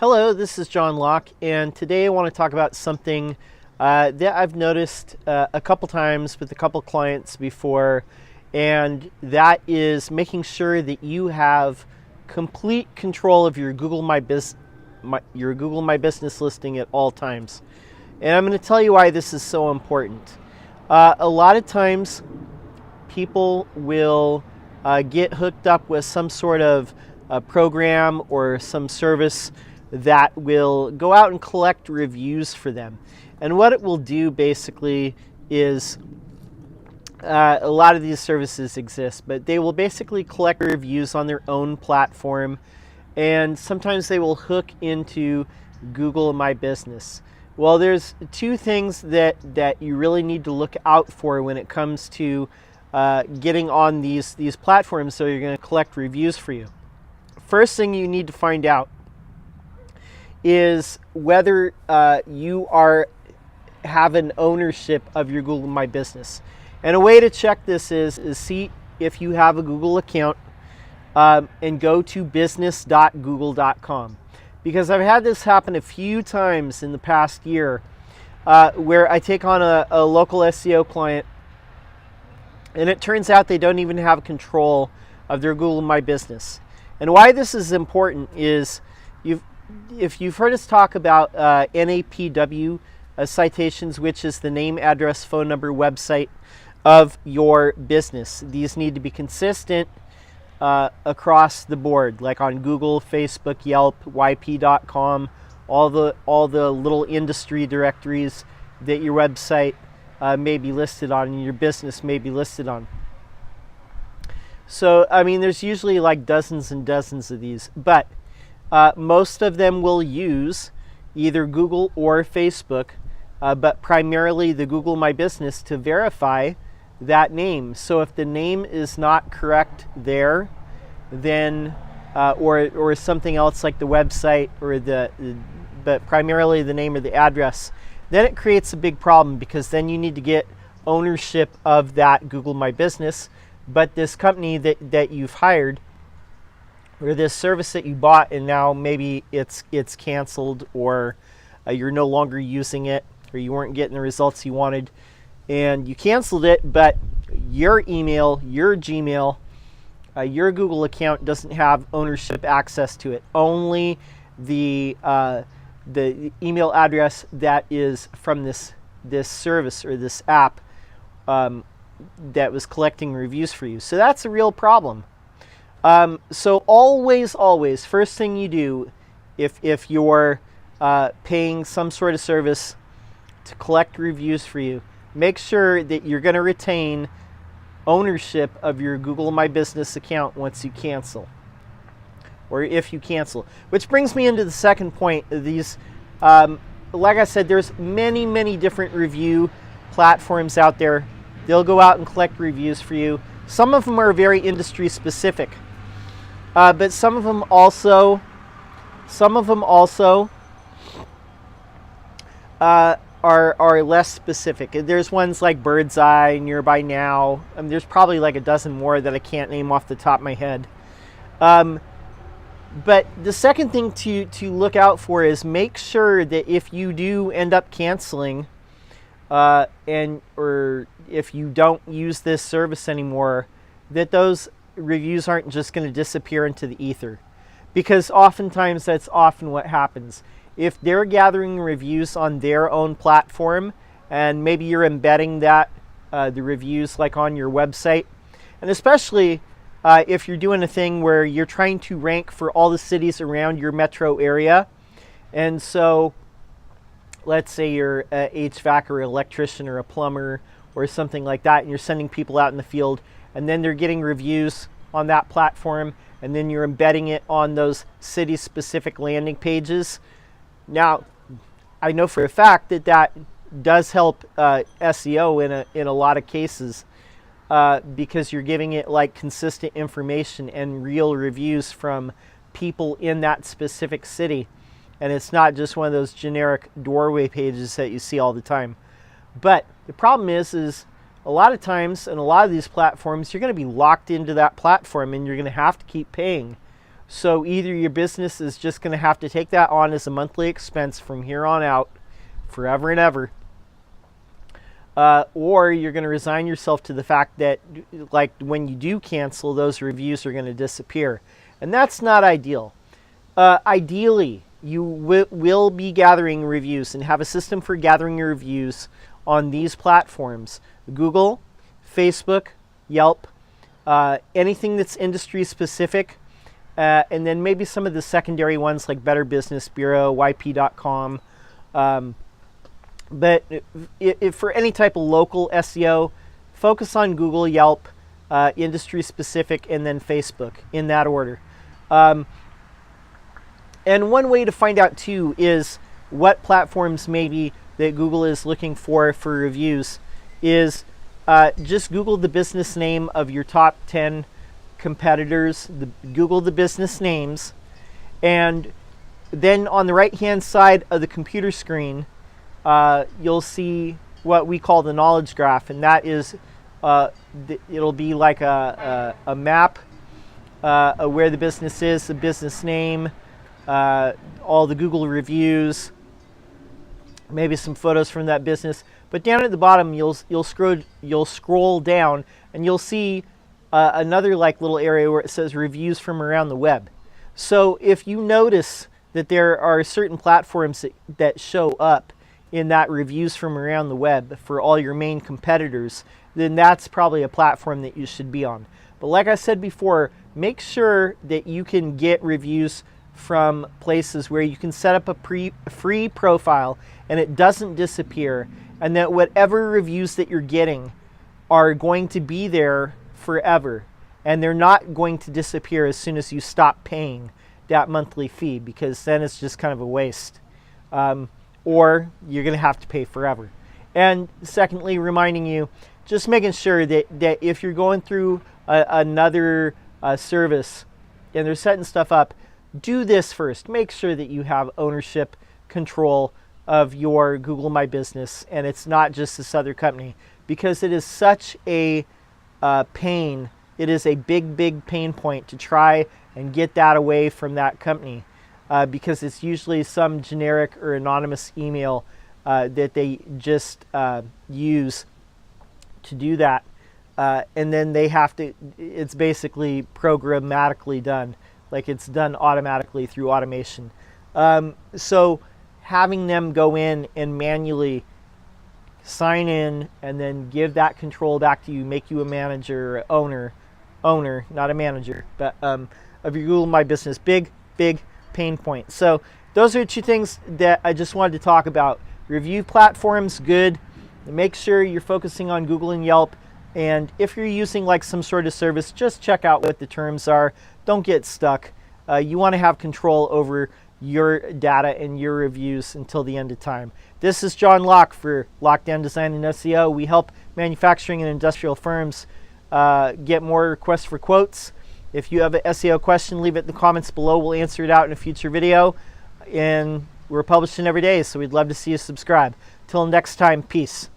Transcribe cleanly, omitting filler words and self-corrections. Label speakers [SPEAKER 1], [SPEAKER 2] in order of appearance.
[SPEAKER 1] Hello, this is John Locke, and today I want to talk about something that I've noticed a couple times with a couple clients before, and that is making sure that you have complete control of your Google My Business listing at all times. And I'm going to tell you why this is so important. A lot of times people will get hooked up with some sort of program or some service that will go out and collect reviews for them. And what it will do basically is, a lot of these services exist, but they will basically collect reviews on their own platform, and sometimes they will hook into Google My Business. Well, there's two things that you really need to look out for when it comes to getting on these platforms so you're going to collect reviews for you. First thing you need to find out is whether you have an ownership of your Google My Business. And a way to check this is see if you have a Google account and go to business.google.com. Because I've had this happen a few times in the past year where I take on a local SEO client, and it turns out they don't even have control of their Google My Business. And why this is important is if you've heard us talk about NAPW citations, which is the name, address, phone number, website of your business. These need to be consistent across the board, like on Google, Facebook, Yelp, YP.com, all the little industry directories that your website may be listed on and your business may be listed on. So, I mean, there's usually like dozens and dozens of these, but most of them will use either Google or Facebook, but primarily the Google My Business to verify that name. So if the name is not correct there, then or something else like the website or but primarily the name or the address, then it creates a big problem, because then you need to get ownership of that Google My Business. But this company that you've hired, or this service that you bought, and now maybe it's canceled, or you're no longer using it, or you weren't getting the results you wanted, and you canceled it, but your email, your Gmail, your Google account doesn't have ownership access to it. Only the email address that is from this service or this app that was collecting reviews for you. So that's a real problem. So always, first thing you do, if you're paying some sort of service to collect reviews for you, make sure that you're going to retain ownership of your Google My Business account once you cancel, or if you cancel. Which brings me into the second point. These, like I said, there's many different review platforms out there. They'll go out and collect reviews for you. Some of them are very industry specific. But some of them also are less specific. There's ones like Birdseye, Nearby Now. There's probably like a dozen more that I can't name off the top of my head. But the second thing to look out for is make sure that if you do end up canceling, or if you don't use this service anymore, that those reviews aren't just going to disappear into the ether, because oftentimes that's often what happens. If they're gathering reviews on their own platform, and maybe you're embedding that the reviews like on your website, and especially if you're doing a thing where you're trying to rank for all the cities around your metro area, and so let's say you're a HVAC or electrician or a plumber or something like that, and you're sending people out in the field, and then they're getting reviews on that platform, and then you're embedding it on those city-specific landing pages. Now, I know for a fact that does help SEO in a lot of cases, because you're giving it like consistent information and real reviews from people in that specific city, and it's not just one of those generic doorway pages that you see all the time. But the problem is a lot of times in a lot of these platforms, you're going to be locked into that platform, and you're going to have to keep paying. So either your business is just going to have to take that on as a monthly expense from here on out, forever and ever, or you're going to resign yourself to the fact that, like, when you do cancel, those reviews are going to disappear. And that's not ideal. Ideally, you will be gathering reviews and have a system for gathering your reviews on these platforms: Google, Facebook, Yelp, anything that's industry specific, and then maybe some of the secondary ones like Better Business Bureau, YP.com. But if for any type of local SEO, focus on Google, Yelp, industry specific, and then Facebook, in that order. And one way to find out too is what platforms maybe that Google is looking for reviews is just Google the business name of your top 10 competitors, Google the business names, and then on the right hand side of the computer screen, you'll see what we call the knowledge graph, and that is it'll be like a map of where the business is, the business name, all the Google reviews, maybe some photos from that business. But down at the bottom, you'll scroll down, and you'll see another like little area where it says reviews from around the web. So if you notice that there are certain platforms that show up in that reviews from around the web for all your main competitors, then that's probably a platform that you should be on. But like I said before, make sure that you can get reviews from places where you can set up a free profile and it doesn't disappear, and that whatever reviews that you're getting are going to be there forever, and they're not going to disappear as soon as you stop paying that monthly fee, because then it's just kind of a waste. Or you're going to have to pay forever. And secondly, reminding you, just making sure that if you're going through another service and they're setting stuff up, do this first. Make sure that you have ownership, control of your Google My Business, and it's not just this other company, because it is such a pain. It is a big pain point to try and get that away from that company, because it's usually some generic or anonymous email that they just use to do that, and then they have to, it's basically programmatically done, like it's done automatically through automation. So having them go in and manually sign in and then give that control back to you, make you a manager, owner, not a manager, but of your Google My Business, big pain point. So those are two things that I just wanted to talk about. Review platforms, good. Make sure you're focusing on Google and Yelp. And if you're using like some sort of service, just check out what the terms are. Don't get stuck. You want to have control over your data and your reviews until the end of time. This is John Locke for Lockdown Design and SEO. We help manufacturing and industrial firms get more requests for quotes. If you have an SEO question, leave it in the comments below. We'll answer it out in a future video. And we're publishing every day, so we'd love to see you subscribe. Till next time, peace.